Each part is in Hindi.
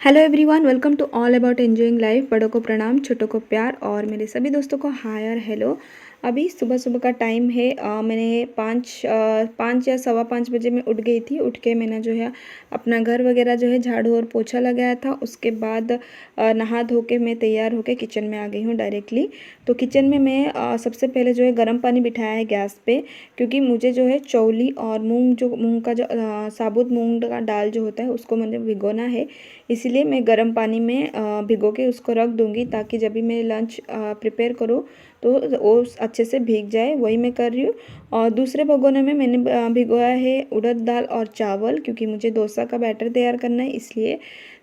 Hello everyone, welcome to all about enjoying life. बड़ों को प्रणाम, छोटों को प्यार और मेरे सभी दोस्तों को हाय और हेलो। अभी सुबह सुबह का टाइम है। मैंने पाँच या सवा पाँच बजे मैं उठ गई थी। उठ के मैंने जो है अपना घर वगैरह जो है झाड़ू और पोछा लगाया था। उसके बाद नहा धो के मैं तैयार होके किचन में आ गई हूँ डायरेक्टली। तो किचन में मैं सबसे पहले जो है गर्म पानी बिठाया है गैस पे, क्योंकि मुझे जो है चौली और मूंग का जो साबुत मूंग का दाल जो होता है उसको मुझे भिगोना है। इसीलिए मैं गर्म पानी में भिगो के उसको रख दूँगी, ताकि जब भी मैं लंच प्रिपेयर करूँ तो वो अच्छे से भीग जाए। वही मैं कर रही हूँ। और दूसरे भगोने में मैंने भिगोया है उड़द दाल और चावल, क्योंकि मुझे डोसा का बैटर तैयार करना है इसलिए।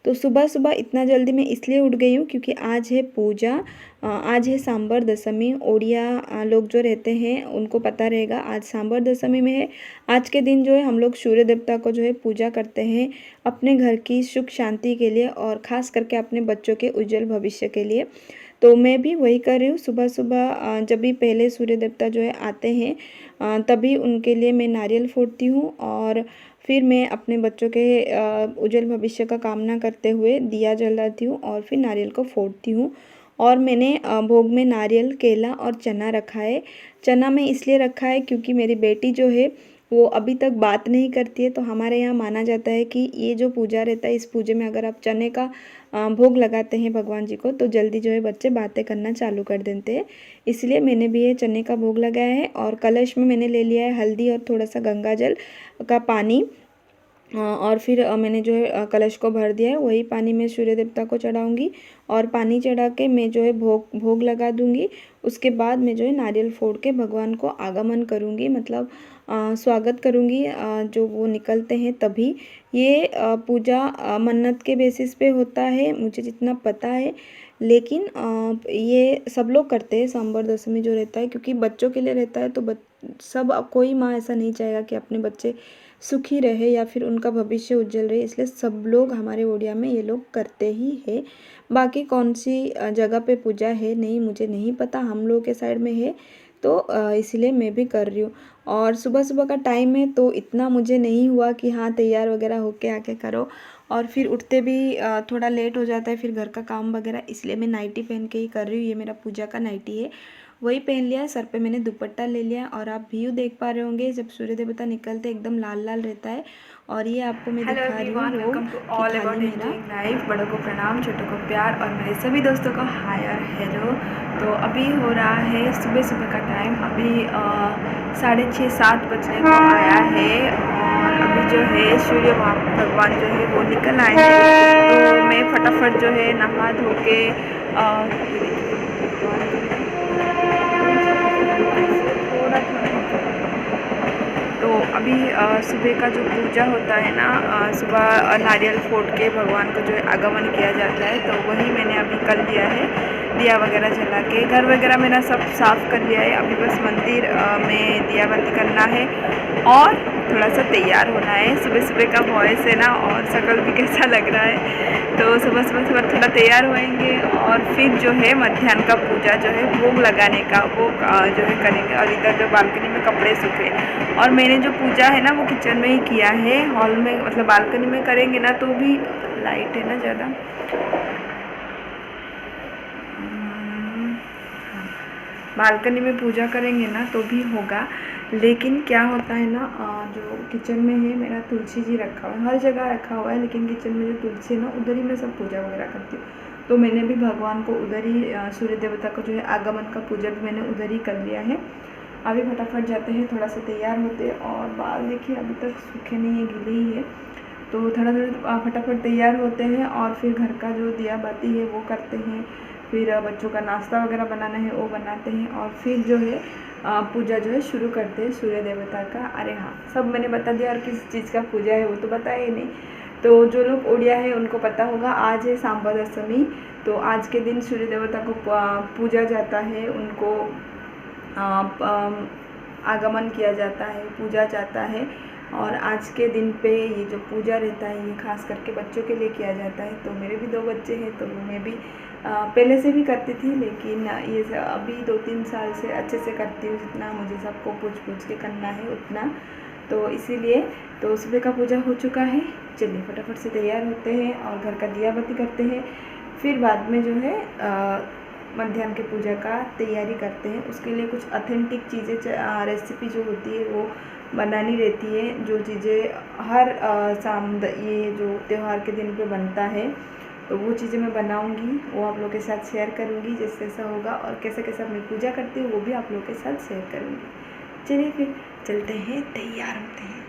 तो सुबह सुबह इतना जल्दी मैं इसलिए उठ गई हूँ क्योंकि आज है पूजा। आज है सांबर दशमी। ओडिया लोग जो रहते हैं उनको पता रहेगा आज सांबर दशमी में है। आज के दिन जो है हम लोग सूर्य देवता को जो है पूजा करते हैं, अपने घर की सुख शांति के लिए और ख़ास करके अपने बच्चों के उज्जवल भविष्य के लिए। तो मैं भी वही कर रही हूँ। सुबह सुबह जब भी पहले सूर्य देवता जो है आते हैं तभी उनके लिए मैं नारियल फोड़ती हूँ, और फिर मैं अपने बच्चों के उज्जवल भविष्य का कामना करते हुए दिया जलाती हूँ और फिर नारियल को फोड़ती हूँ। और मैंने भोग में नारियल, केला और चना रखा है। चना मैं इसलिए रखा है क्योंकि मेरी बेटी जो है वो अभी तक बात नहीं करती है। तो हमारे यहाँ माना जाता है कि ये जो पूजा रहता है, इस पूजे में अगर आप चने का भोग लगाते हैं भगवान जी को, तो जल्दी जो है बच्चे बातें करना चालू कर देते हैं। इसलिए मैंने भी ये चने का भोग लगाया है। और कलश में मैंने ले लिया है हल्दी और थोड़ा सा गंगा जल का पानी। और फिर मैंने जो है कलश को भर दिया है। वही पानी मैं सूर्य देवता को चढ़ाऊँगी और पानी चढ़ा के मैं जो है भोग भोग लगा दूँगी। उसके बाद मैं जो है नारियल फोड़ के भगवान को आगमन करूँगी, मतलब स्वागत करूँगी जो वो निकलते हैं तभी। ये पूजा मन्नत के बेसिस पे होता है, मुझे जितना पता है। लेकिन ये सब लोग करते हैं सांबर दशमी जो रहता है, क्योंकि बच्चों के लिए रहता है। तो सब कोई माँ ऐसा नहीं चाहेगा कि अपने बच्चे सुखी रहे या फिर उनका भविष्य उज्जवल रहे, इसलिए सब लोग हमारे ओडिया में ये लोग करते ही है। बाकी कौन सी जगह पे पूजा है नहीं मुझे नहीं पता, हम लोगों के साइड में है तो इसलिए मैं भी कर रही हूँ। और सुबह सुबह का टाइम है तो इतना मुझे नहीं हुआ कि हाँ तैयार वगैरह होके आके करो। और फिर उठते भी थोड़ा लेट हो जाता है फिर घर का काम वगैरह, इसलिए मैं नाइटी पहन के ही कर रही हूँ। ये मेरा पूजा का नाइटी है, वही पहन लिया। सर पे मैंने दुपट्टा ले लिया और आप व्यू देख पा रहे होंगे जब सूर्य देवता निकलते एकदम लाल लाल रहता है। और ये आपको मैं हेलो दिखा रही हूँ एवरीवन, भोग वेलकम टू कि ऑल थाली अबाउट मेरा। Enjoying life. बड़ों को प्रणाम, छोटों को प्यार और मेरे सभी दोस्तों को हाय और हेलो। तो अभी हो रहा है सुबह सुबह का टाइम। अभी 6:30-7 बजने को आया है और अभी जो है सूर्य भगवान जो है वो निकल आए हैं। तो मैं फटाफट जो है नहा धो के थोड़ा तो अभी सुबह का जो पूजा होता है ना, सुबह नारियल फोड़ के भगवान को जो है आगमन किया जाता है, तो वही मैंने अभी कर लिया है। दिया वगैरह जला के घर वगैरह मेरा सब साफ़ कर लिया है। अभी बस मंदिर में दिया बत्ती करना है और थोड़ा सा तैयार होना है। सुबह सुबह का वॉइस है ना, और शकल भी कैसा लग रहा है। तो सुबह सुबह सुबह थोड़ा तैयार होएंगे और फिर जो है मध्याह्न का पूजा जो है भोग लगाने का वो जो है करेंगे। और इधर जो बालकनी में कपड़े सूखे, और मैंने जो पूजा है ना वो किचन में ही किया है। हॉल में मतलब बालकनी में करेंगे ना तो भी लाइट है ना ज़्यादा, बालकनी में पूजा करेंगे ना तो भी होगा। लेकिन क्या होता है ना, जो किचन में है मेरा तुलसी जी रखा हुआ है, हर जगह रखा हुआ है, लेकिन किचन में जो तुलसी है ना उधर ही मैं सब पूजा वगैरह करती हूँ। तो मैंने भी भगवान को उधर ही सूर्य देवता को जो है आगमन का पूजा भी मैंने उधर ही कर लिया है। अभी फटाफट जाते हैं, थोड़ा सा तैयार होते हैं। और बाल देखिए अभी तक सूखे नहीं है, गीले ही है। तो थोड़ा थोड़ा फटाफट तैयार होते हैं और फिर घर का जो दिया बाती है वो करते हैं। फिर बच्चों का नाश्ता वगैरह बनाना है वो बनाते हैं और फिर जो है पूजा जो है शुरू करते हैं सूर्य देवता का। अरे हाँ, सब मैंने बता दिया, और किस चीज़ का पूजा है वो तो बताया ही नहीं। तो जो लोग ओडिया है उनको पता होगा, आज है सांबर दशमी। तो आज के दिन सूर्य देवता को पूजा जाता है, उनको आगमन किया जाता है, पूजा जाता है। और आज के दिन पे ये जो पूजा रहता है ये खास करके बच्चों के लिए किया जाता है। तो मेरे भी 2 बच्चे हैं तो मैं भी पहले से भी करती थी, लेकिन ये अभी 2-3 साल से अच्छे से करती हूँ। जितना मुझे सबको पूछ पूछ के करना है उतना। तो इसीलिए तो सुबह का पूजा हो चुका है। चलिए फटाफट से तैयार होते हैं और घर का दिया बत्ती करते हैं, फिर बाद में जो है मध्याह्न के पूजा का तैयारी करते हैं। उसके लिए कुछ ऑथेंटिक चीज़ें रेसिपी जो होती है वो बनानी रहती है, जो चीज़ें हर ये जो त्यौहार के दिन पे बनता है, तो वो चीज़ें मैं बनाऊंगी, वो आप लोगों के साथ शेयर करूंगी जैसे जैसा होगा, और कैसे कैसे अपनी पूजा करती हूँ वो भी आप लोगों के साथ शेयर करूंगी। चलिए फिर चलते हैं, तैयार होते हैं।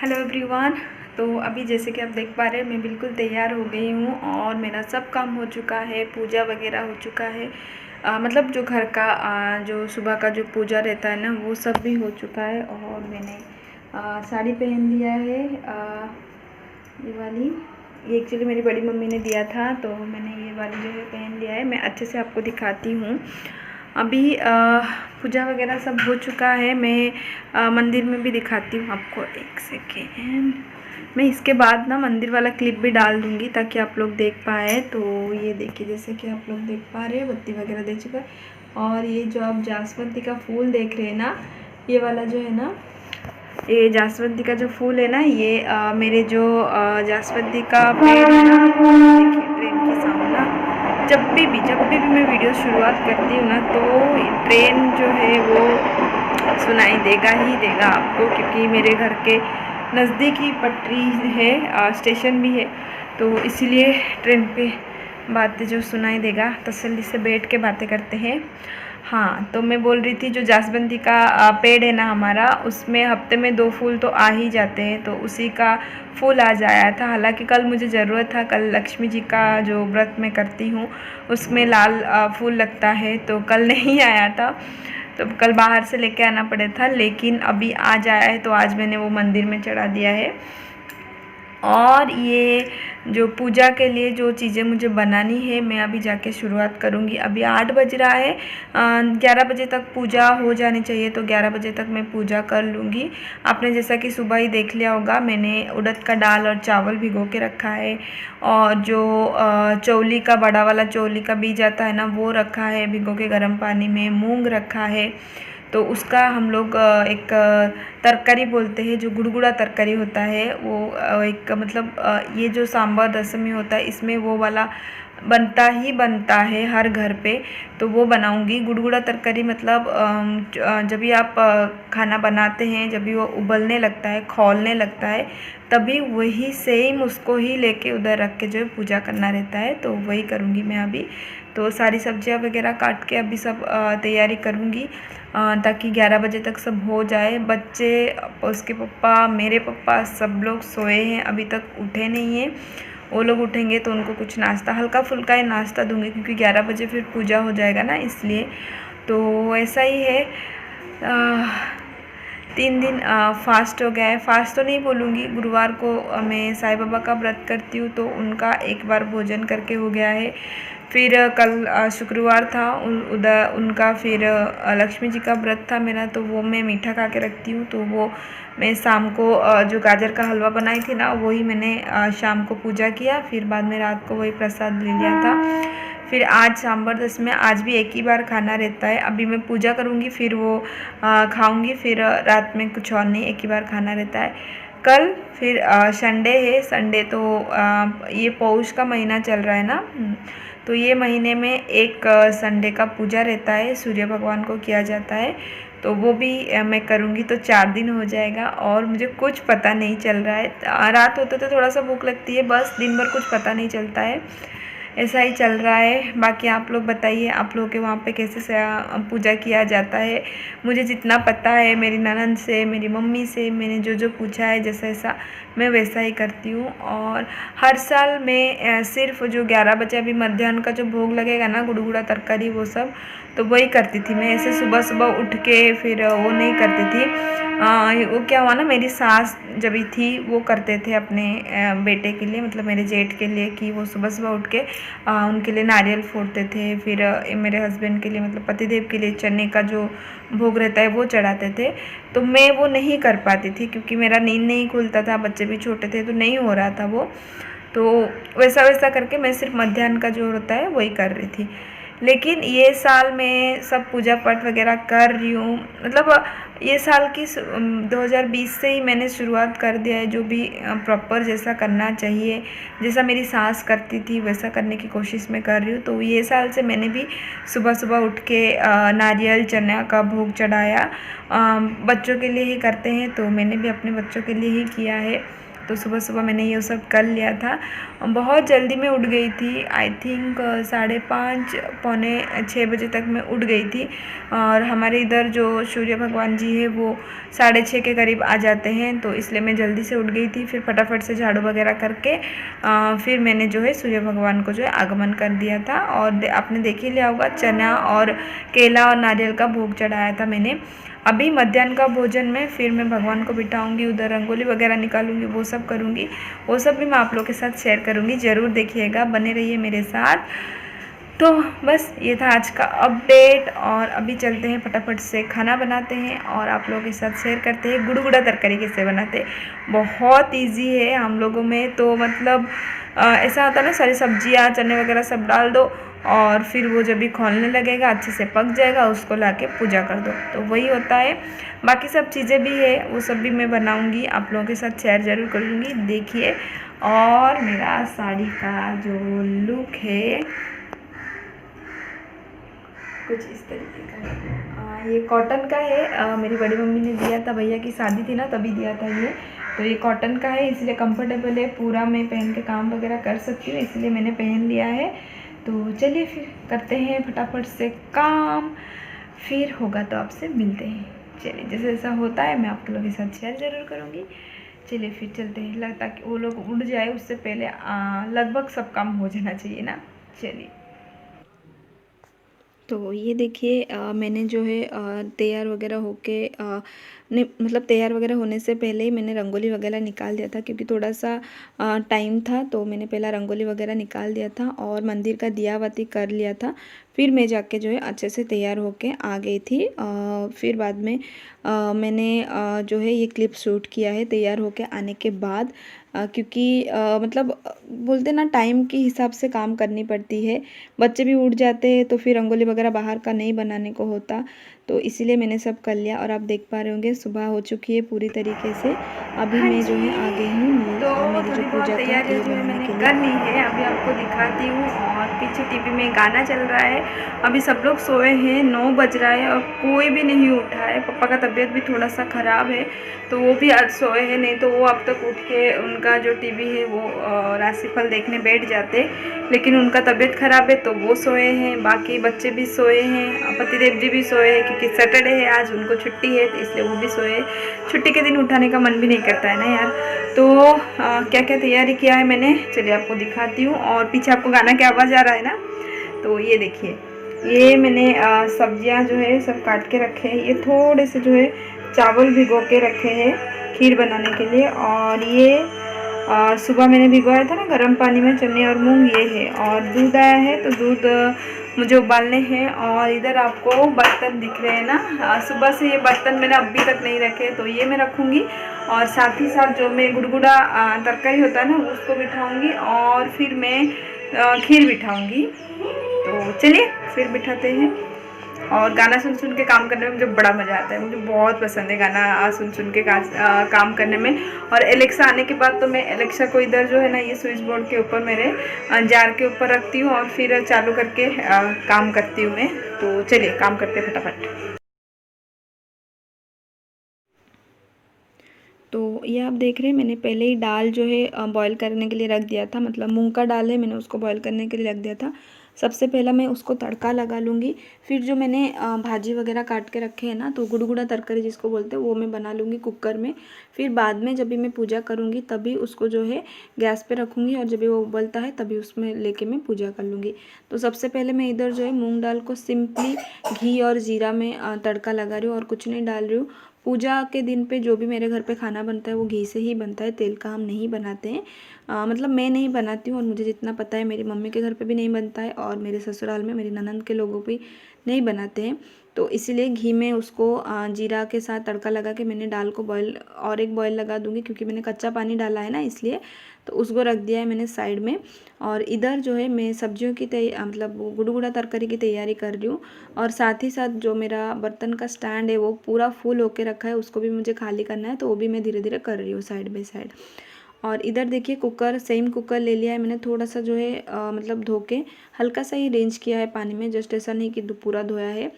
हेलो एवरीवन, तो अभी जैसे कि आप देख पा रहे हैं मैं बिल्कुल तैयार हो गई हूँ और मेरा सब काम हो चुका है, पूजा वगैरह हो चुका है। मतलब जो घर का जो सुबह का जो पूजा रहता है ना वो सब भी हो चुका है। और मैंने साड़ी पहन लिया है, ये वाली, ये एक्चुअली मेरी बड़ी मम्मी ने दिया था, तो मैंने ये वाली जो है पहन लिया है। मैं अच्छे से आपको दिखाती हूँ। अभी पूजा वगैरह सब हो चुका है। मैं मंदिर में भी दिखाती हूँ आपको, एक सेकेंड। मैं इसके बाद ना मंदिर वाला क्लिप भी डाल दूँगी ताकि आप लोग देख पाए। तो ये देखिए, जैसे कि आप लोग देख पा रहे हैं बत्ती वगैरह दे चुका है। और ये जो आप जासवंती का फूल देख रहे हैं ना, ये वाला जो है ना, ये जासवंती का जो फूल है ना, ये मेरे जो जासवंती का पेड़ है ना, देखिए ट्रेन की साउंड ना, जब भी मैं वीडियो शुरुआत करती हूँ ना तो ट्रेन जो है वो सुनाई देगा ही देगा आपको, क्योंकि मेरे घर के नज़दीक ही पटरी है, स्टेशन भी है, तो इसीलिए ट्रेन पे बातें जो सुनाई देगा। तसल्ली से बैठ के बातें करते हैं। हाँ, तो मैं बोल रही थी जो जासवंती का पेड़ है ना हमारा, उसमें हफ्ते में 2 फूल तो आ ही जाते हैं, तो उसी का फूल आज आया था। हालांकि कल मुझे ज़रूरत था, कल लक्ष्मी जी का जो व्रत मैं करती हूँ उसमें लाल फूल लगता है, तो कल नहीं आया था, तो कल बाहर से लेके आना पड़ा था। लेकिन अभी आज आया है, तो आज मैंने वो मंदिर में चढ़ा दिया है। और ये जो पूजा के लिए जो चीज़ें मुझे बनानी है मैं अभी जाके शुरुआत करूँगी। अभी 8 बज रहा है, 11 बजे तक पूजा हो जानी चाहिए, तो 11 बजे तक मैं पूजा कर लूँगी। आपने जैसा कि सुबह ही देख लिया होगा, मैंने उड़द का दाल और चावल भिगो के रखा है, और जो चौली का बड़ा वाला चौली का बीज आता है ना वो रखा है भिगो के गर्म पानी में। मूंग रखा है, तो उसका हम लोग एक तरकारी बोलते हैं, जो गुड़गुड़ा तरकारी होता है वो एक मतलब ये जो सांभर रसम में होता है इसमें वो वाला बनता ही बनता है हर घर पे, तो वो बनाऊंगी। गुड़गुड़ा तरकारी मतलब जब भी आप खाना बनाते हैं, जब भी वो उबलने लगता है, खौलने लगता है, तभी वही सेम उसको ही लेके उधर रख के जो है पूजा करना रहता है, तो वही करूँगी मैं अभी। तो सारी सब्जियां वगैरह काट के अभी सब तैयारी करूँगी ताकि 11 बजे तक सब हो जाए। बच्चे, उसके पापा, मेरे पापा सब लोग सोए हैं, अभी तक उठे नहीं हैं। वो लोग उठेंगे तो उनको कुछ नाश्ता, हल्का फुल्का ही नाश्ता दूँगी, क्योंकि 11 बजे फिर पूजा हो जाएगा ना, इसलिए। तो ऐसा ही है। 3 दिन फास्ट हो गया है। फास्ट तो नहीं बोलूँगी, गुरुवार को मैं साईं बाबा का व्रत करती हूँ, तो उनका एक बार भोजन करके हो गया है। फिर कल शुक्रवार था, उनका फिर लक्ष्मी जी का व्रत था मेरा, तो वो मैं मीठा खा के रखती हूँ, तो वो मैं शाम को जो गाजर का हलवा बनाई थी ना वही मैंने शाम को पूजा किया, फिर बाद में रात को वही प्रसाद ले लिया था। फिर आज सांबर दस में, आज भी एक ही बार खाना रहता है। अभी मैं पूजा करूँगी फिर वो खाऊँगी, फिर रात में कुछ और नहीं, एक ही बार खाना रहता है। कल फिर संडे है। संडे तो ये पौष का महीना चल रहा है ना, तो ये महीने में एक संडे का पूजा रहता है, सूर्य भगवान को किया जाता है, तो वो भी मैं करूँगी, तो 4 दिन हो जाएगा। और मुझे कुछ पता नहीं चल रहा है, रात होते तो थोड़ा सा भूख लगती है, बस दिन भर कुछ पता नहीं चलता है, ऐसा ही चल रहा है। बाकी आप लोग बताइए, आप लोगों के वहाँ पे कैसे से पूजा किया जाता है। मुझे जितना पता है मेरी ननद से, मेरी मम्मी से मैंने जो जो पूछा है, जैसा ऐसा मैं वैसा ही करती हूँ। और हर साल मैं सिर्फ जो 11 बजे अभी मध्याह्न का जो भोग लगेगा ना, गुड़गुड़ा तरकारी वो सब, तो वही करती थी मैं। ऐसे सुबह सुबह उठ के फिर वो नहीं करती थी। वो क्या हुआ ना, मेरी सास जब भी थी वो करते थे अपने बेटे के लिए, मतलब मेरे जेठ के लिए, कि वो सुबह सुबह उठ के उनके लिए नारियल फोड़ते थे, फिर मेरे हस्बैंड के लिए, मतलब पतिदेव के लिए चने का जो भोग रहता है वो चढ़ाते थे। तो मैं वो नहीं कर पाती थी, क्योंकि मेरा नींद नहीं खुलता था, बच्चे भी छोटे थे, तो नहीं हो रहा था वो। तो वैसा वैसा करके मैं सिर्फ मध्याह्न का जो होता है वही कर रही थी। लेकिन ये साल मैं सब पूजा पाठ वगैरह कर रही हूँ। मतलब ये साल की 2020 से ही मैंने शुरुआत कर दिया है, जो भी प्रॉपर जैसा करना चाहिए, जैसा मेरी सास करती थी वैसा करने की कोशिश मैं कर रही हूँ। तो ये साल से मैंने भी सुबह सुबह उठ के नारियल चना का भोग चढ़ाया। बच्चों के लिए ही करते हैं, तो मैंने भी अपने बच्चों के लिए ही किया है। तो सुबह सुबह मैंने ये सब कर लिया था। बहुत जल्दी मैं उठ गई थी, आई थिंक 5:30 पौने 6 बजे तक मैं उठ गई थी। और हमारे इधर जो सूर्य भगवान जी है वो 6:30 के करीब आ जाते हैं, तो इसलिए मैं जल्दी से उठ गई थी। फिर फटाफट से झाड़ू वगैरह करके फिर मैंने जो है सूर्य भगवान को जो है आगमन कर दिया था। और आपने देख ही लिया होगा, चना और केला और नारियल का भोग चढ़ाया था मैंने। अभी मध्याह्न का भोजन में फिर मैं भगवान को बिठाऊंगी, उधर रंगोली वगैरह निकालूंगी, वो सब करूंगी। वो सब भी मैं आप लोगों के साथ शेयर करूंगी, ज़रूर देखिएगा, बने रहिए मेरे साथ। तो बस ये था आज का अपडेट। और अभी चलते हैं, फटाफट से खाना बनाते हैं और आप लोगों के साथ शेयर करते हैं गुड़गुड़ा तरकारी कैसे बनाते हैं। बहुत इजी है हम लोगों में, तो मतलब ऐसा होता है ना, सारी सब्जियां चने वगैरह सब डाल दो और फिर वो जब भी खौलने लगेगा, अच्छे से पक जाएगा, उसको लाके पूजा कर दो, तो वही होता है। बाकी सब चीज़ें भी है, वो सब भी मैं बनाऊंगी, आप लोगों के साथ शेयर ज़रूर करूँगी। देखिए, और मेरा साड़ी का जो लुक है कुछ इस तरीके का है। ये कॉटन का है, मेरी बड़ी मम्मी ने दिया था, भैया की शादी थी ना तभी दिया था ये। तो ये कॉटन का है, इसलिए कंफर्टेबल है, पूरा मैं पहन के काम वगैरह कर सकती हूँ, इसलिए मैंने पहन लिया है। तो चलिए फिर करते हैं फटाफट से काम, फिर होगा तो आपसे मिलते हैं। चलिए, जैसे जैसा होता है मैं आप लोगों के साथ शेयर ज़रूर करूँगी। चलिए फिर चलते हैं, ताकि वो लोग उड़ जाए उससे पहले लगभग सब काम हो जाना चाहिए ना। चलिए, तो ये देखिए, मैंने जो है तैयार वगैरह होके ने मतलब तैयार वगैरह होने से पहले ही मैंने रंगोली वगैरह निकाल दिया था, क्योंकि थोड़ा सा टाइम था, तो मैंने पहला रंगोली वगैरह निकाल दिया था और मंदिर का दिया बाती कर लिया था। फिर मैं जाके जो है अच्छे से तैयार होके आ गई थी। फिर बाद में मैंने जो है ये क्लिप शूट किया है तैयार होके आने के बाद, क्योंकि मतलब बोलते ना, टाइम के हिसाब से काम करनी पड़ती है। बच्चे भी उठ जाते हैं तो फिर रंगोली वगैरह बाहर का नहीं बनाने को होता, तो इसीलिए मैंने सब कर लिया। और आप देख पा रहे होंगे सुबह हो चुकी है पूरी तरीके से। अभी हाँ मैं जो है आ जी, गई हूँ तो मेरी जो थोड़ी बहुत पूजा का तैयारियाँ ये जो है बनाने मैंने के लिए। कर ली है, अभी आपको दिखाती हूँ। और पीछे टीवी में गाना चल रहा है। अभी सब लोग सोए हैं, 9 बज रहा है और कोई भी नहीं उठा है। पापा का तबीयत भी थोड़ा सा ख़राब है, तो वो भी आज सोए हैं, नहीं तो वो अब तक उठ के उनका जो टीवी है वो राशिफल देखने बैठ जाते। लेकिन उनका तबीयत ख़राब है तो वो सोए हैं, बाकी बच्चे भी सोए हैं, पतिदेव जी भी सोए हैं, क्योंकि सैटरडे है आज, उनको छुट्टी है, तो इसलिए वो भी सोए। छुट्टी के दिन उठाने का मन भी नहीं करता है ना यार। तो क्या क्या तैयारी किया है मैंने, चलिए आपको दिखाती हूँ। और पीछे आपको गाना की आवाज़ आ रहा है ना, तो ये देखिए, ये मैंने सब्जियां जो है सब काट के रखे हैं। ये थोड़े से जो है चावल भिगो के रखे हैं खीर बनाने के लिए। और ये सुबह मैंने भिगोया था ना गर्म पानी में चने और मूंग, ये है। और दूध आया है, तो दूध मुझे उबालने हैं। और इधर आपको बर्तन दिख रहे हैं ना, सुबह से ये बर्तन मैंने अभी तक नहीं रखे, तो ये मैं रखूँगी। और साथ ही साथ जो मैं गुड़गुड़ा तरकारी होता है ना, उसको बिठाऊँगी। और फिर मैं खीर बिठाऊँगी। तो चलिए फिर बिठाते हैं। और गाना सुन सुन के काम करने में मुझे बड़ा मज़ा आता है, मुझे बहुत पसंद है गाना सुन सुन के काम करने में। और एलेक्सा आने के बाद तो मैं एलेक्सा को इधर जो है ना, ये स्विच बोर्ड के ऊपर मेरे जार के ऊपर रखती हूँ और फिर चालू करके काम करती हूँ मैं। तो चलिए काम करते हैं फटाफट। तो ये आप देख रहे हैं, मैंने पहले ही दाल जो है बॉईल करने के लिए रख दिया था, मतलब मूंग का दाल है, मैंने उसको बॉईल करने के लिए रख दिया था। सबसे पहला मैं उसको तड़का लगा लूँगी। फिर जो मैंने भाजी वगैरह काट के रखे हैं ना, तो गुड़गुड़ा तरकारी जिसको बोलते हैं, वो मैं बना लूँगी कुकर में। फिर बाद में जब भी मैं पूजा करूँगी तभी उसको जो है गैस पे रखूँगी, और जब भी वो उबलता है तभी उसमें लेके मैं पूजा कर लूँगी। तो सबसे पहले मैं इधर जो है मूँग दाल को सिंपली घी और जीरा में तड़का लगा रही हूँ, और कुछ नहीं डाल रही हूँ। पूजा के दिन पे जो भी मेरे घर पे खाना बनता है वो घी से ही बनता है, तेल का हम नहीं बनाते हैं। मतलब मैं नहीं बनाती हूँ, और मुझे जितना पता है मेरी मम्मी के घर पे भी नहीं बनता है, और मेरे ससुराल में मेरी ननंद के लोगों भी नहीं बनाते हैं। तो इसीलिए घी में उसको जीरा के साथ तड़का लगा के मैंने दाल को बॉईल और एक बॉईल लगा दूँगी, क्योंकि मैंने कच्चा पानी डाला है ना इसलिए। तो उसको रख दिया है मैंने साइड में। और इधर जो है मैं सब्जियों की मतलब गुड़गुड़ा तरकारी की तैयारी कर रही हूँ। और साथ ही साथ जो मेरा बर्तन का स्टैंड है वो पूरा फुल होके रखा है, उसको भी मुझे खाली करना है, तो वो भी मैं धीरे धीरे कर रही हूँ साइड बाई साइड। और इधर देखिए कुकर, सेम कुकर ले लिया है मैंने, थोड़ा सा जो है मतलब धो के हल्का सा ही रेंज किया है पानी में, जस्ट ऐसा नहीं कि पूरा धोया है।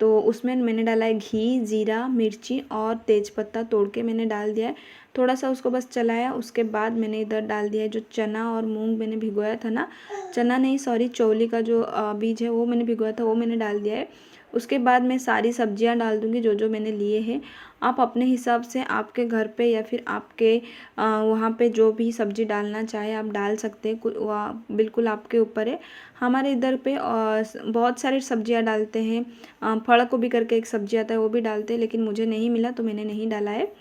तो उसमें मैंने डाला है घी, जीरा, मिर्ची और तेज़पत्ता तोड़ के मैंने डाल दिया है। थोड़ा सा उसको बस चलाया, उसके बाद मैंने इधर डाल दिया है जो चना और मूंग मैंने भिगोया था ना, चना नहीं सॉरी चौली का जो बीज है वो मैंने भिगोया था, वो मैंने डाल दिया है। उसके बाद मैं सारी सब्जियां डाल दूंगी जो जो मैंने लिए हैं। आप अपने हिसाब से आपके घर पे या फिर आपके वहाँ पे जो भी सब्ज़ी डालना चाहे आप डाल सकते हैं, बिल्कुल आपके ऊपर है। हमारे इधर पे बहुत सारी सब्जियां डालते हैं, फल गोभी करके एक सब्जी आता है वो भी डालते हैं, लेकिन मुझे नहीं मिला तो मैंने नहीं डाला है।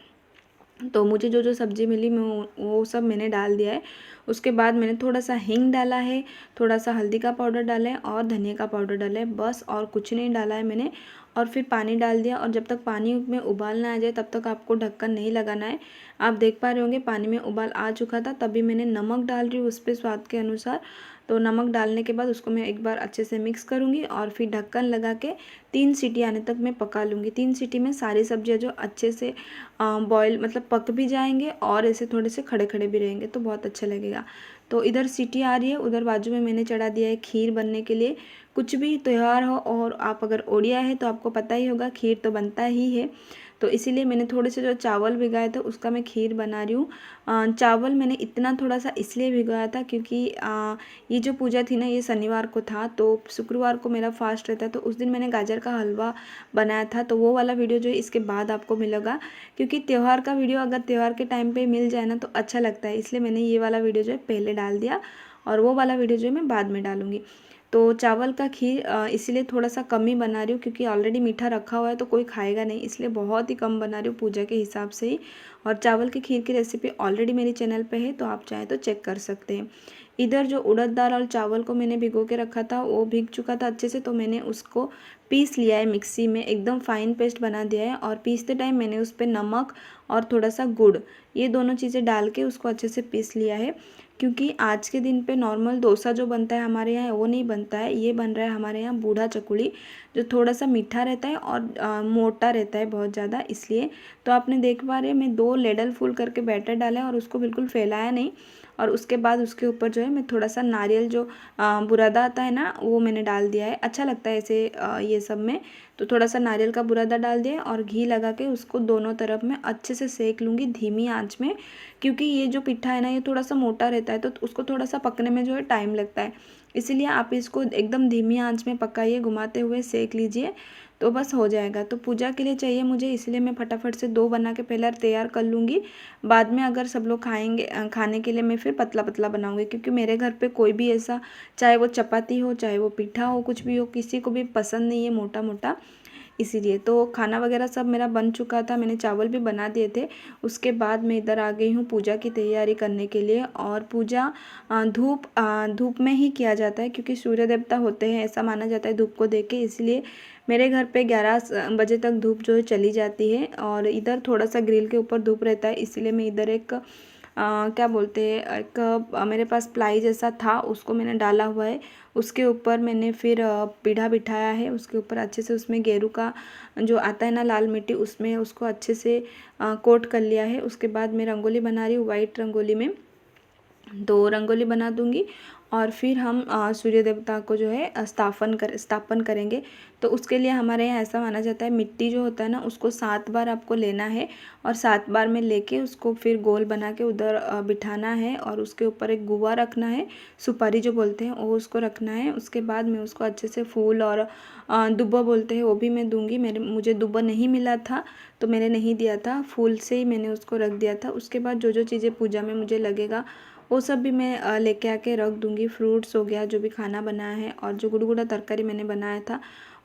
तो मुझे जो जो सब्ज़ी मिली मैं वो सब मैंने डाल दिया है। उसके बाद मैंने थोड़ा सा हींग डाला है, थोड़ा सा हल्दी का पाउडर डाला है और धनिया का पाउडर डाला है, बस और कुछ नहीं डाला है मैंने। और फिर पानी डाल दिया, और जब तक पानी में उबाल ना आ जाए तब तक आपको ढक्कन नहीं लगाना है। आप देख पा रहे होंगे पानी में उबाल आ चुका था, तभी मैंने नमक डाल रही हूँ उस पर स्वाद के अनुसार। तो नमक डालने के बाद उसको मैं एक बार अच्छे से मिक्स करूँगी और फिर ढक्कन लगा के 3 सीटी आने तक मैं पका लूँगी। 3 सीटी में सारी सब्जियाँ जो अच्छे से बॉयल मतलब पक भी जाएंगे और ऐसे थोड़े से खड़े खड़े भी रहेंगे, तो बहुत अच्छा लगेगा। तो इधर सीटी आ रही है, उधर बाजू में मैंने चढ़ा दिया है खीर बनने के लिए। कुछ भी त्यौहार हो और आप अगर ओड़िया है तो आपको पता ही होगा खीर तो बनता ही है। तो इसीलिए मैंने थोड़े से जो चावल भिगाए थे उसका मैं खीर बना रही हूँ। चावल मैंने इतना थोड़ा सा इसलिए भिगोया था क्योंकि ये जो पूजा थी ना ये शनिवार को था, तो शुक्रवार को मेरा फास्ट रहता है, तो उस दिन मैंने गाजर का हलवा बनाया था। तो वो वाला वीडियो जो है इसके बाद आपको मिलेगा, क्योंकि त्यौहार का वीडियो अगर त्यौहार के टाइम पे मिल जाए ना तो अच्छा लगता है, इसलिए मैंने ये वाला वीडियो जो है पहले डाल दिया और वो वाला वीडियो जो है मैं बाद में डालूँगी। तो चावल का खीर इसीलिए थोड़ा सा कम ही बना रही हूँ, क्योंकि ऑलरेडी मीठा रखा हुआ है तो कोई खाएगा नहीं, इसलिए बहुत ही कम बना रही हूँ पूजा के हिसाब से ही। और चावल की खीर की रेसिपी ऑलरेडी मेरे चैनल पे है, तो आप चाहें तो चेक कर सकते हैं। इधर जो उड़द दाल और चावल को मैंने भिगो के रखा था वो भीग चुका था अच्छे से, तो मैंने उसको पीस लिया है मिक्सी में, एकदम फाइन पेस्ट बना दिया है। और पीसते टाइम मैंने उस पर नमक और थोड़ा सा गुड़, ये दोनों चीज़ें डाल के उसको अच्छे से पीस लिया है। क्योंकि आज के दिन पे नॉर्मल डोसा जो बनता है हमारे यहाँ वो नहीं बनता है, ये बन रहा है हमारे यहाँ बूढ़ा चकुली, जो थोड़ा सा मीठा रहता है और मोटा रहता है बहुत ज़्यादा, इसलिए। तो आपने देख पा रहे हैं मैं 2 लेडल फुल करके बैटर डाला है और उसको बिल्कुल फैलाया नहीं। और उसके बाद उसके ऊपर जो है मैं थोड़ा सा नारियल जो बुरादा आता है ना वो मैंने डाल दिया है, अच्छा लगता है ऐसे ये सब में। तो थोड़ा सा नारियल का बुरादा डाल दिया और घी लगा के उसको दोनों तरफ में अच्छे से सेक लूँगी धीमी आंच में, क्योंकि ये जो पिट्ठा है ना ये थोड़ा सा मोटा रहता है तो उसको थोड़ा सा पकने में जो है टाइम लगता है, इसीलिए आप इसको एकदम धीमी आंच में पकाइए, घुमाते हुए सेक लीजिए, तो बस हो जाएगा। तो पूजा के लिए चाहिए मुझे, इसलिए मैं फटाफट से 2 बना के पहले तैयार कर लूँगी। बाद में अगर सब लोग खाएंगे खाने के लिए मैं फिर पतला पतला बनाऊँगी, क्योंकि मेरे घर पे कोई भी ऐसा, चाहे वो चपाती हो चाहे वो पिट्ठा हो कुछ भी हो, किसी को भी पसंद नहीं है मोटा मोटा, इसीलिए। तो खाना वगैरह सब मेरा बन चुका था, मैंने चावल भी बना दिए थे। उसके बाद मैं इधर आ गई हूँ पूजा की तैयारी करने के लिए। और पूजा धूप में ही किया जाता है, क्योंकि सूर्य देवता होते हैं ऐसा माना जाता है धूप को देख के, इसलिए मेरे घर पे 11 बजे तक धूप जो है चली जाती है। और इधर थोड़ा सा ग्रिल के ऊपर धूप रहता है, इसलिए मैं इधर एक क्या बोलते हैं एक मेरे पास प्लाई जैसा था उसको मैंने डाला हुआ है, उसके ऊपर मैंने फिर पीढ़ा बिठाया है, उसके ऊपर अच्छे से उसमें गेरू का जो आता है ना लाल मिट्टी, उसमें उसको अच्छे से कोट कर लिया है। उसके बाद मैं रंगोली बना रही हूँ वाइट रंगोली में, तो रंगोली बना दूंगी और फिर हम सूर्य देवता को जो है स्थापन करेंगे। तो उसके लिए हमारे यहाँ ऐसा माना जाता है मिट्टी जो होता है ना उसको 7 बार आपको लेना है, और 7 बार में लेके उसको फिर गोल बना के उधर बिठाना है, और उसके ऊपर एक गुआ रखना है, सुपारी जो बोलते हैं वो उसको रखना है। उसके बाद मैं उसको अच्छे से फूल और दुब्बा बोलते हैं वो भी मैं दूंगी, मुझे दुब्बा नहीं मिला था तो मैंने नहीं दिया था, फूल से ही मैंने उसको रख दिया था। उसके बाद जो जो चीज़ें पूजा में मुझे लगेगा वो सब भी मैं लेके आके रख दूँगी। फ्रूट्स हो गया जो भी खाना बनाया है, और जो गुड़गुड़ा तरकारी मैंने बनाया था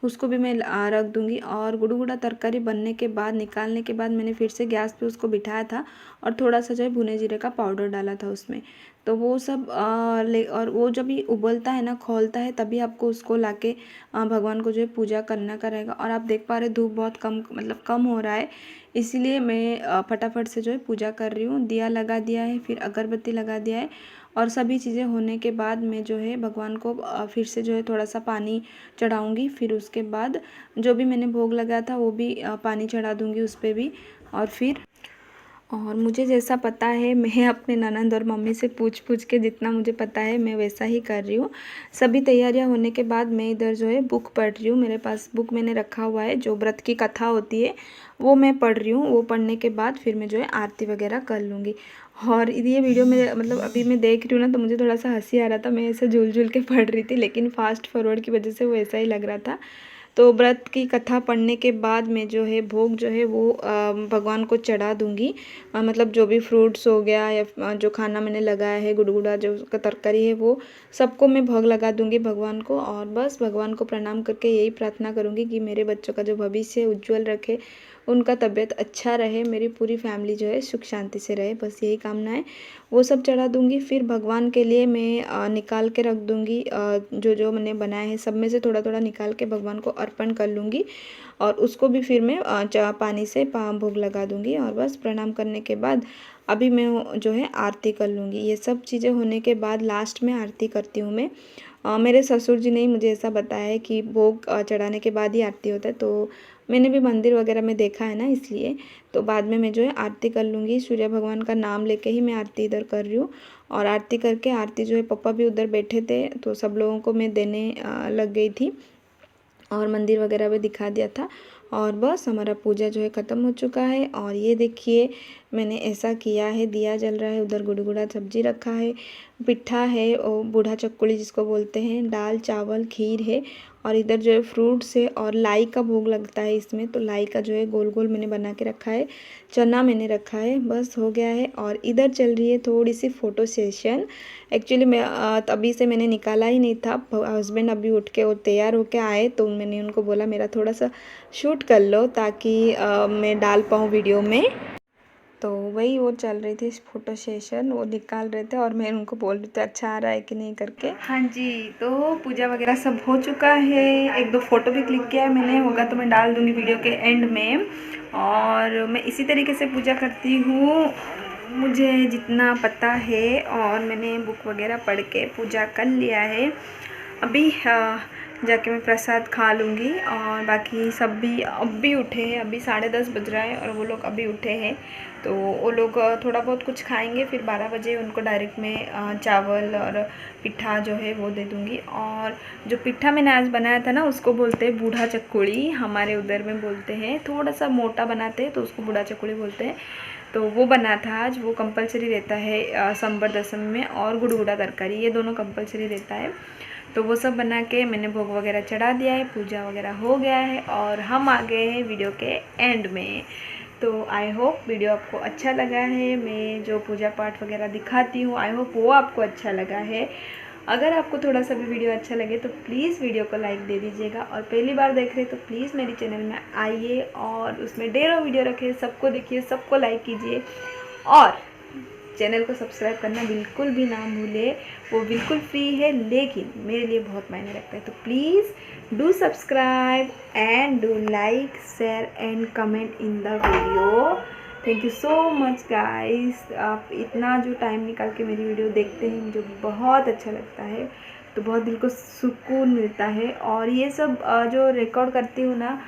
उसको भी मैं रख दूँगी। और गुड़गुड़ा तरकारी बनने के बाद, निकालने के बाद मैंने फिर से गैस पे उसको बिठाया था और थोड़ा सा जो है भुने जीरे का पाउडर डाला था उसमें। तो वो सब और वो जब भी उबलता है ना, खौलता है, तभी आपको उसको लाके भगवान को जो है पूजा करना का रहेगा। और आप देख पा रहे धूप बहुत कम, मतलब कम हो रहा है, इसीलिए मैं फटाफट से जो है पूजा कर रही हूँ। दिया लगा दिया है, फिर अगरबत्ती लगा दिया है, और सभी चीज़ें होने के बाद मैं जो है भगवान को फिर से जो है थोड़ा सा पानी चढ़ाऊँगी। फिर उसके बाद जो भी मैंने भोग लगाया था वो भी पानी चढ़ा दूँगी उस पर भी। और मुझे जैसा पता है, मैं अपने ननद और मम्मी से पूछ पूछ के जितना मुझे पता है मैं वैसा ही कर रही हूँ। सभी तैयारियां होने के बाद मैं इधर जो है बुक पढ़ रही हूँ। मेरे पास बुक मैंने रखा हुआ है, जो व्रत की कथा होती है वो मैं पढ़ रही हूँ। वो पढ़ने के बाद फिर मैं जो है आरती वगैरह कर लूँगी। और ये वीडियो में मतलब अभी मैं देख रही हूँ ना, तो मुझे थोड़ा सा हंसी आ रहा था। मैं ऐसे झूल झूल के पढ़ रही थी, लेकिन फास्ट फॉरवर्ड की वजह से वो ऐसा ही लग रहा था। तो व्रत की कथा पढ़ने के बाद मैं जो है भोग जो है वो भगवान को चढ़ा दूँगी। मतलब जो भी फ्रूट्स हो गया या जो खाना मैंने लगाया है, गुड़गुड़ा जो उसका तरकारी है, वो सबको मैं भोग लगा दूँगी भगवान को। और बस भगवान को प्रणाम करके यही प्रार्थना करूँगी कि मेरे बच्चों का जो भविष्य उज्जवल रखे, उनका तबीयत अच्छा रहे, मेरी पूरी फैमिली जो है सुख शांति से रहे, बस यही कामना है। वो सब चढ़ा दूँगी। फिर भगवान के लिए मैं निकाल के रख दूँगी, जो जो मैंने बनाए हैं सब में से थोड़ा थोड़ा निकाल के भगवान को अर्पण कर लूँगी। और उसको भी फिर मैं पानी से भोग लगा दूँगी। और बस प्रणाम करने के बाद अभी मैं जो है आरती कर लूँगी। ये सब चीज़ें होने के बाद लास्ट में आरती करती हूँ मैं। मेरे ससुर जी ने ही मुझे ऐसा बताया है कि भोग चढ़ाने के बाद ही आरती होता है, तो मैंने भी मंदिर वगैरह में देखा है ना, इसलिए। तो बाद में मैं जो है आरती कर लूँगी। सूर्य भगवान का नाम लेके ही मैं आरती इधर कर रही हूँ। और आरती करके, आरती जो है पापा भी उधर बैठे थे, तो सब लोगों को मैं देने लग गई थी, और मंदिर वगैरह भी दिखा दिया था। और बस हमारा पूजा जो है ख़त्म हो चुका है। और ये देखिए मैंने ऐसा किया है, दिया जल रहा है, उधर गुड़गुड़ा सब्जी रखा है, पिट्ठा है और बूढ़ा चक्कुली जिसको बोलते हैं, दाल चावल खीर है, और इधर जो है फ्रूट्स है, और लाई का भोग लगता है इसमें, तो लाई का जो है गोल गोल मैंने बना के रखा है, चना मैंने रखा है, बस हो गया है। और इधर चल रही है थोड़ी सी फ़ोटो सेशन। एक्चुअली मैं अभी से मैंने निकाला ही नहीं था। हस्बैंड अभी उठ के और तैयार होके आए, तो मैंने उनको बोला मेरा थोड़ा सा शूट कर लो, ताकि मैं डाल पाऊँ वीडियो में। तो वही वो चल रही थी फ़ोटो सेशन, वो निकाल रहे थे, और मैं उनको बोल रही थी अच्छा आ रहा है कि नहीं करके। हाँ जी, तो पूजा वगैरह सब हो चुका है। एक दो फ़ोटो भी क्लिक किया है मैंने, होगा तो मैं डाल दूँगी वीडियो के एंड में। और मैं इसी तरीके से पूजा करती हूँ, मुझे जितना पता है। और मैंने बुक वगैरह पढ़ के पूजा कर लिया है। अभी जाके मैं प्रसाद खा लूँगी। और बाकी सब भी अब भी उठे हैं, अभी 10:30 बज रहा है, और वो लोग अभी उठे हैं, तो वो लोग थोड़ा बहुत कुछ खाएंगे। फिर 12 बजे उनको डायरेक्ट में चावल और पिट्ठा जो है वो दे दूँगी। और जो पिट्ठा मैंने आज बनाया था ना, उसको बोलते हैं बूढ़ा चक्कुली, हमारे उधर में बोलते हैं। थोड़ा सा मोटा बनाते हैं तो उसको बूढ़ा चक्कुली बोलते हैं। तो वो बना था आज, वो कंपलसरी रहता है संबर दशमी में, और गुड़गुड़ा तरकारी, ये दोनों कंपलसरी रहता है। तो वो सब बना के मैंने भोग वगैरह चढ़ा दिया है, पूजा वगैरह हो गया है, और हम आ गए हैं वीडियो के एंड में। तो आई होप वीडियो आपको अच्छा लगा है। मैं जो पूजा पाठ वगैरह दिखाती हूँ, आई होप वो आपको अच्छा लगा है। अगर आपको थोड़ा सा भी वीडियो अच्छा लगे तो प्लीज़ वीडियो को लाइक दे दीजिएगा। और पहली बार देख रहे तो प्लीज़ मेरे चैनल में आइए, और उसमें ढेरों वीडियो रखे, सबको देखिए, सबको लाइक कीजिए, और चैनल को सब्सक्राइब करना बिल्कुल भी ना भूले। वो बिल्कुल फ्री है, लेकिन मेरे लिए बहुत मायने रखता है। तो please do subscribe and do like, share and comment in the video. Thank you so much guys, आप इतना जो टाइम निकाल के मेरी वीडियो देखते हैं, मुझे बहुत अच्छा लगता है। तो बहुत दिल को सुकून मिलता है। और ये सब जो रिकॉर्ड करती हूँ ना,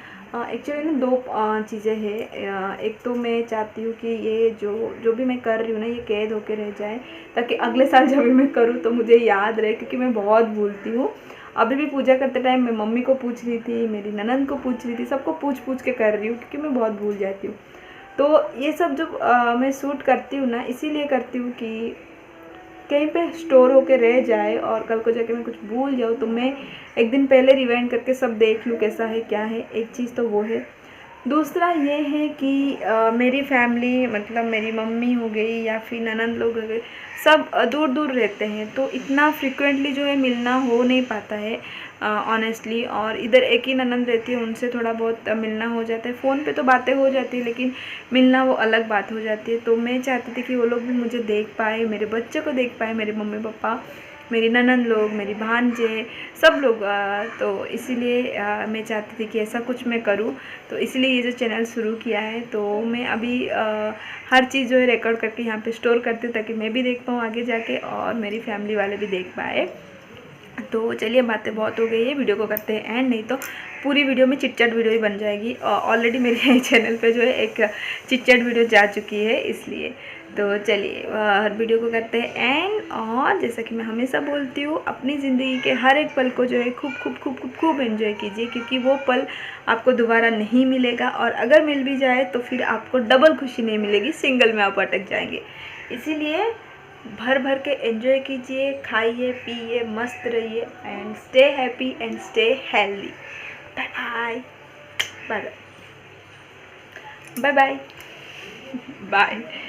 एक्चुअली ना दो चीज़ें हैं। एक तो मैं चाहती हूँ कि ये जो भी मैं कर रही हूँ ना, ये कैद होके रह जाए, ताकि अगले साल जब भी मैं करूँ तो मुझे याद रहे, क्योंकि मैं बहुत भूलती हूँ। अभी भी पूजा करते टाइम मैं मम्मी को पूछ रही थी, मेरी ननद को पूछ रही थी, सबको पूछ पूछ के कर रही हूँ, क्योंकि मैं बहुत भूल जाती हूँ। तो ये सब जो मैं शूट करती हूँ ना, इसीलिए करती हूँ कि कहीं पे स्टोर होके रह जाए, और कल को जाके मैं कुछ भूल जाऊँ तो मैं एक दिन पहले रिवाइंड करके सब देख लूँ कैसा है क्या है। एक चीज़ तो वो है। दूसरा ये है कि मेरी फैमिली मतलब मेरी मम्मी हो गई या फिर ननंद लोग हो गए, सब दूर दूर रहते हैं, तो इतना फ्रिक्वेंटली जो है मिलना हो नहीं पाता है ऑनेस्टली। और इधर एक ही ननंद रहती है, उनसे थोड़ा बहुत मिलना हो जाता है, फ़ोन पे तो बातें हो जाती है लेकिन मिलना वो अलग बात हो जाती है। तो मैं चाहती थी कि वो लोग भी मुझे देख पाए, मेरे बच्चे को देख पाए, मेरे मम्मी पापा, मेरी ननंद लोग, मेरी भांजे, सब लोग। तो इसीलिए मैं चाहती थी कि ऐसा कुछ मैं करूं, तो इसलिए ये जो चैनल शुरू किया है। तो मैं अभी हर चीज़ जो है रिकॉर्ड करके यहाँ पे स्टोर करती हूँ ताकि मैं भी देख पाऊँ आगे जाके और मेरी फैमिली वाले भी देख पाए। तो चलिए, बातें बहुत हो गई है, वीडियो को करते हैं एंड, नहीं तो पूरी वीडियो में चिट चैट वीडियो ही बन जाएगी। ऑलरेडी मेरे चैनल पे जो है एक चिट चैट वीडियो जा चुकी है, इसलिए। तो चलिए हर वीडियो को करते हैं एंड। और जैसा कि मैं हमेशा बोलती हूँ, अपनी ज़िंदगी के हर एक पल को जो है खूब खूब खूब खूब खूब एंजॉय कीजिए, क्योंकि वो पल आपको दोबारा नहीं मिलेगा, और अगर मिल भी जाए तो फिर आपको डबल खुशी नहीं मिलेगी, सिंगल में आप अटक जाएंगे। इसीलिए भर भर के एंजॉय कीजिए, खाइए पिए, मस्त रहिए and stay happy and stay healthy. Bye bye bye bye bye bye.